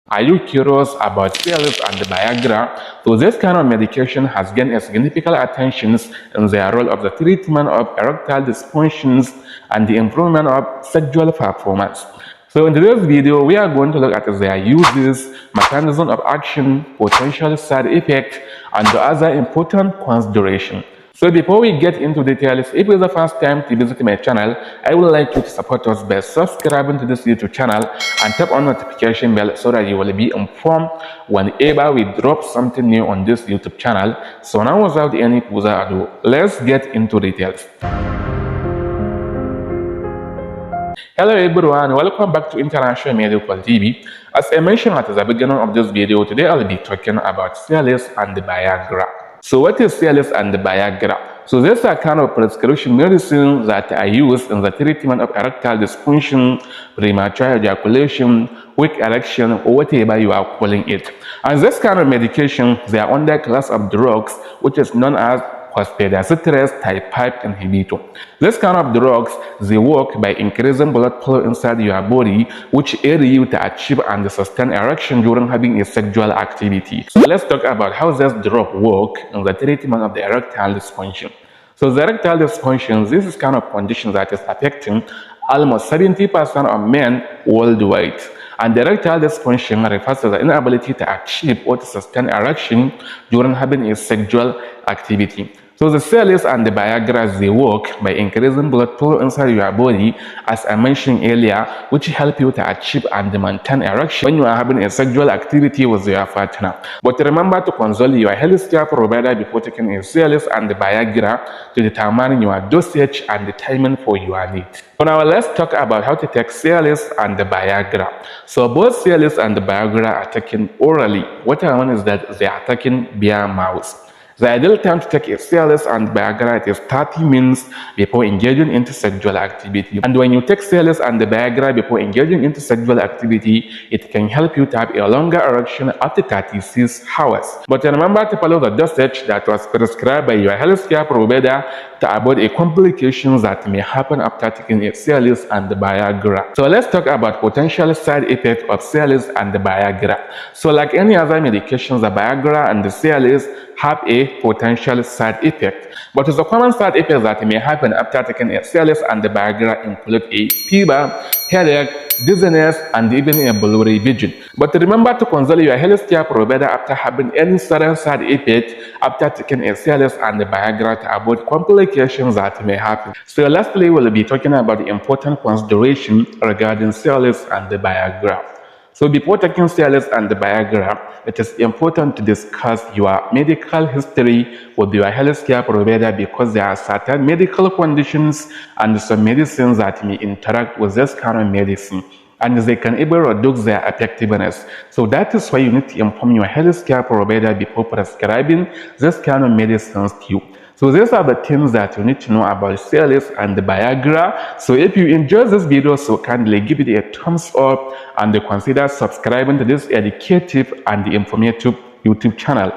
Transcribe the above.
Are you curious about Cialis and Viagra? So this kind of medication has gained a significant attention in their role of the treatment of erectile dysfunctions and the improvement of sexual performance. So in today's video, we are going to look at their uses, mechanism of action, potential side effects, and the other important considerations. So before we get into details, if it's the first time to visit my channel, I would like you to support us by subscribing to this YouTube channel and tap on notification bell so that you will be informed whenever we drop something new on this YouTube channel. So now without any further ado, let's get into details. Hello everyone, welcome back to International Medical TV. As I mentioned at the beginning of this video, today I'll be talking about Cialis and Viagra. So what is Cialis and Viagra? So these are kind of prescription medicine that are used in the treatment of erectile dysfunction, premature ejaculation, weak erection, or whatever you are calling it. And this kind of medication, they are under class of drugs which is known as phosphodiesterase type 5 inhibitor. This kind of drugs, they work by increasing blood flow inside your body, which aid you to achieve and sustain erection during having a sexual activity. So let's talk about how this drug work in the treatment of the erectile dysfunction. So the erectile dysfunction, this is kind of condition that is affecting almost 70% of men worldwide. And the erectile dysfunction refers to the inability to achieve or to sustain erection during having a sexual activity. So the Cialis and the Viagra, they work by increasing blood flow inside your body, as I mentioned earlier, which help you to achieve and maintain erection when you are having a sexual activity with your partner. But remember to consult your healthcare provider before taking a Cialis and the Viagra to determine your dosage and the timing for your needs. So now let's talk about how to take Cialis and the Viagra. So both Cialis and the Viagra are taken orally. What I mean is that they are taken via mouth. The ideal time to take a Cialis and Viagra is 30 minutes before engaging into sexual activity. And when you take Cialis and the Viagra before engaging into sexual activity, it can help you to have a longer erection up to 36 hours. But remember to follow the dosage that was prescribed by your healthcare provider to avoid a complications that may happen after taking a Cialis and the Viagra. So let's talk about potential side effects of Cialis and the Viagra. So like any other medications, the Viagra and the Cialis have a potential side effect. But the common side effects that may happen after taking a Cialis and the Viagra include a fever, headache, dizziness, and even a blurry vision. But remember to consult your healthcare provider after having any sudden side effect after taking a Cialis and the Viagra to avoid complications that may happen. So lastly, we'll be talking about the important consideration regarding Cialis and the Viagra. So before taking Cialis and the Viagra, it is important to discuss your medical history with your healthcare provider because there are certain medical conditions and some medicines that may interact with this kind of medicine, and they can even reduce their effectiveness. So that is why you need to inform your healthcare provider before prescribing this kind of medicines to you. So these are the things that you need to know about Cialis and the Viagra. So if you enjoyed this video, so kindly give it a thumbs up and consider subscribing to this educative and informative YouTube channel.